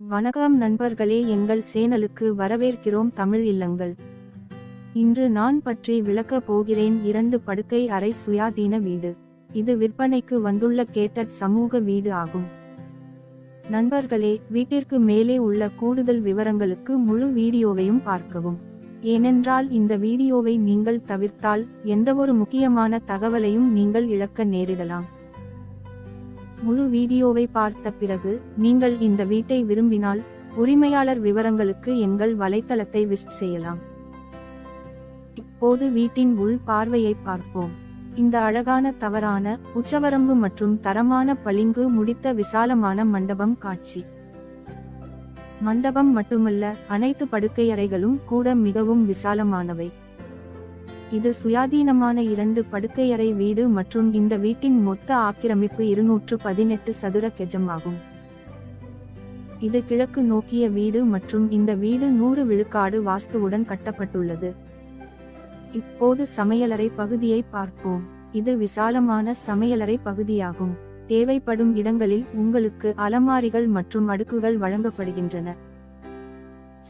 வணக்கம் நண்பர்களே, எங்கள் சேனலுக்கு வரவேற்கிறோம். தமிழ் இல்லங்கள். இன்று நான் பற்றி விளக்கப் போகிறேன் 2 படுக்கை அறை சுயாதீன வீடு. இது விற்பனைக்கு வந்துள்ள கேட்டட் சமூக வீடு ஆகும். நண்பர்களே, வீட்டிற்கு மேலே உள்ள கூடுதல் விவரங்களுக்கு முழு வீடியோவையும் பார்க்கவும். ஏனென்றால் இந்த வீடியோவை நீங்கள் தவிர்த்தால் எந்தவொரு முக்கியமான தகவலையும் நீங்கள் இழக்க நேரிடலாம். முழு வீடியோவை பார்த்த பிறகு நீங்கள் இந்த வீட்டை விரும்பினால் உரிமையாளர் விவரங்களுக்கு எங்கள் வலைத்தளத்தை விசிட் செய்யலாம். இப்போது வீட்டின் உள் பார்வையை பார்ப்போம். இந்த அழகான தவறான உச்சவரம்பு மற்றும் தரமான பளிங்கு முடித்த விசாலமான மண்டபம் காட்சி. மண்டபம் மட்டுமல்ல, அனைத்து படுக்கையறைகளும் கூட மிகவும் விசாலமானவை. இது சுயாதீனமான 2 படுக்கையறை வீடு மற்றும் இந்த வீட்டின் மொத்த ஆக்கிரமிப்பு 218 சதுர கெஜம் ஆகும். இது கிழக்கு நோக்கிய வீடு மற்றும் இந்த வீடு 100 விழுக்காடு வாஸ்துவுடன் கட்டப்பட்டுள்ளது. இப்போது சமையலறை பகுதியை பார்ப்போம். இது விசாலமான சமையலறை பகுதியாகும். தேவைப்படும் இடங்களில் உங்களுக்கு அலமாரிகள் மற்றும் அடுக்குகள் வழங்கப்படுகின்றன.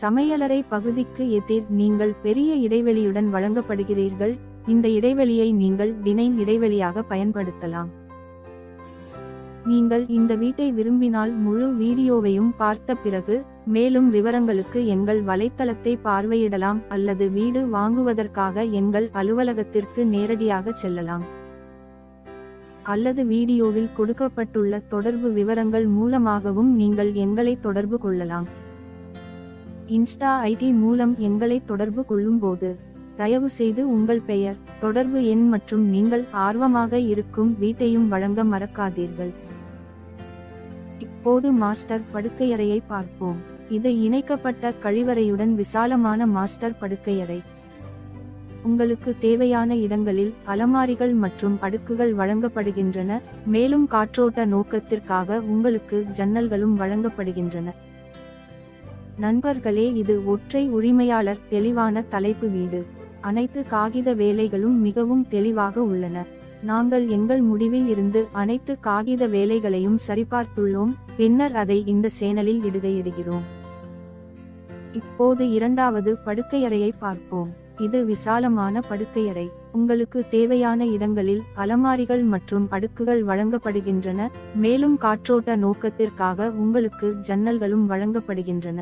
சமையலறை பகுதிக்கு எதிர் நீங்கள் பெரிய இடைவெளியுடன் வழங்கப்படுகிறீர்கள். இந்த இடைவெளியை நீங்கள் டினைன் இடைவெளியாக பயன்படுத்தலாம். நீங்கள் இந்த வீட்டை விரும்பினால் முழு வீடியோவையும் பார்த்த பிறகு மேலும் விவரங்களுக்கு எங்கள் வலைத்தளத்தை பார்வையிடலாம் அல்லது வீடு வாங்குவதற்காக எங்கள் அலுவலகத்திற்கு நேரடியாக செல்லலாம். அல்லது வீடியோவில் கொடுக்கப்பட்டுள்ள தொடர்பு விவரங்கள் மூலமாகவும் நீங்கள் எங்களை தொடர்பு கொள்ளலாம். இன்ஸ்டா ஐடி மூலம் எங்களை தொடர்பு கொள்ளும்போது தயவு செய்து உங்கள் பெயர், தொடர்பு எண் மற்றும் நீங்கள் ஆர்வமாக இருக்கும் வீட்டையும் வழங்க மறக்காதீர்கள். இப்போது மாஸ்டர் படுக்கையறையை பார்ப்போம். இது இணைக்கப்பட்ட கழிவறையுடன் விசாலமான மாஸ்டர் படுக்கையறை. உங்களுக்கு தேவையான இடங்களில் அலமாரிகள் மற்றும் அடுக்குகள் வழங்கப்படுகின்றன. மேலும் காற்றோட்ட நோக்கத்திற்காக உங்களுக்கு ஜன்னல்களும் வழங்கப்படுகின்றன. நண்பர்களே, இது ஒற்றை உரிமையாளர் தெளிவான தலைப்பு வீடு. அனைத்து காகித வேலைகளும் மிகவும் தெளிவாக உள்ளன. நாங்கள் எங்கள் முடிவில் இருந்து அனைத்து காகித வேலைகளையும் சரிபார்த்துள்ளோம், பின்னர் அதை இந்த சேனலில் இடுகிறோம். இப்போது 2வது படுக்கையறையை பார்ப்போம். இது விசாலமான படுக்கையறை. உங்களுக்கு தேவையான இடங்களில் அலமாரிகள் மற்றும் அடுக்குகள் வழங்கப்படுகின்றன. மேலும் காற்றோட்ட நோக்கத்திற்காக உங்களுக்கு ஜன்னல்களும் வழங்கப்படுகின்றன.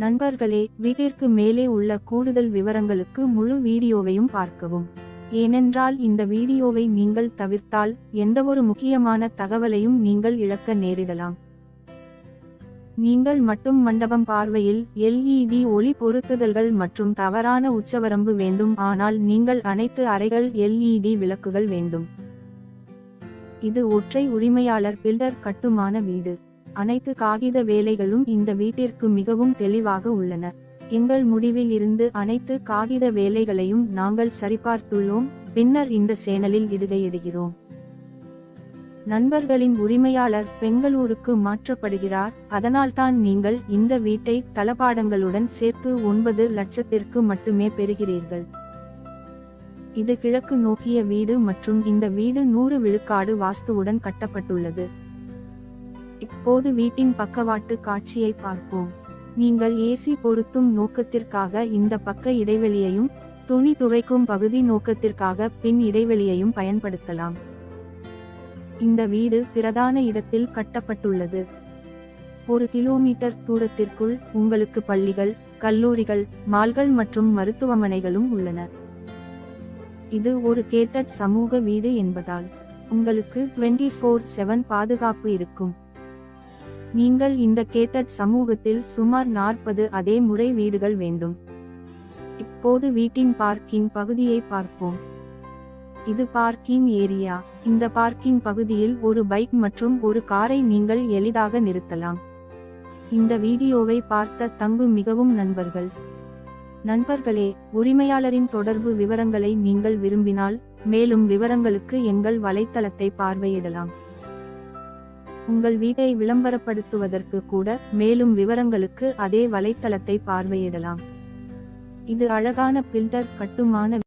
நண்பர்களே, வீட்டிற்கு மேலே உள்ள கூடுதல் விவரங்களுக்கு முழு வீடியோவையும் பார்க்கவும். ஏனென்றால் இந்த வீடியோவை நீங்கள் தவிர்த்தால் எந்தவொரு முக்கியமான தகவலையும் நீங்கள் இழக்க நேரிடலாம். நீங்கள் மட்டும் மண்டபம் பார்வையில் LED ஒளி பொருத்துதல்கள் மற்றும் தவறான உச்சவரம்பு வேண்டும், ஆனால் நீங்கள் அனைத்து அறைகள் LED விளக்குகள் வேண்டும். இது ஒற்றை உரிமையாளர் பில்டர் கட்டுமான வீடு. அனைத்து காகித வேலைகளும் இந்த வீட்டிற்கு மிகவும் தெளிவாக உள்ளன. எங்கள் முடிவில் இருந்து அனைத்து காகித வேலைகளையும் நாங்கள் சரிபார்த்துள்ளோம், பின்னர் இந்த சேனலில் இடுகிறோம். நண்பர்களின் உரிமையாளர் பெங்களூருக்கு மாற்றப்படுகிறார், அதனால்தான் நீங்கள் இந்த வீட்டை தளபாடங்களுடன் சேர்த்து 9 லட்சத்திற்கு மட்டுமே பெறுகிறீர்கள். இது கிழக்கு நோக்கிய வீடு மற்றும் இந்த வீடு 100 விழுக்காடு வாஸ்துவுடன் கட்டப்பட்டுள்ளது. இப்போது வீட்டின் பக்கவாட்டு காட்சியை பார்ப்போம். நீங்கள் AC பொருத்தும் நோக்கத்திற்காக இந்த பக்க இடைவெளியையும் துணி துவைக்கும் பகுதி நோக்கத்திற்காக பின் இடைவெளியையும் பயன்படுத்தலாம். இந்த வீடு பிரதான இடத்தில் கட்டப்பட்டுள்ளது. 1 கிலோமீட்டர் தூரத்திற்குள் உங்களுக்கு பள்ளிகள், கல்லூரிகள், மால்கள் மற்றும் மருத்துவமனைகளும் உள்ளன. இது ஒரு கேட்டட் சமூக வீடு என்பதால் உங்களுக்கு 24/7 பாதுகாப்பு இருக்கும். நீங்கள் இந்த கேட்டட் சமூகத்தில் சுமார் 40 அதே முறை வீடுகள் வேண்டும். இப்போது வீட்டின் பார்க்கிங் பகுதியை பார்ப்போம். இது பார்க்கிங் ஏரியா. இந்த பார்க்கிங் பகுதியில் ஒரு பைக் மற்றும் ஒரு காரை நீங்கள் எளிதாக நிறுத்தலாம். இந்த வீடியோவை பார்த்த தங்கு மிகவும் நண்பர்களே, உரிமையாளரின் தொடர்பு விவரங்களை நீங்கள் விரும்பினால் மேலும் விவரங்களுக்கு எங்கள் வலைத்தளத்தை பார்வையிடலாம். உங்கள் வீட்டை விளம்பரப்படுத்துவதற்கு கூட மேலும் விவரங்களுக்கு அதே வலைத்தளத்தை பார்வையிடலாம். இது அழகான பில்டர் கட்டுமான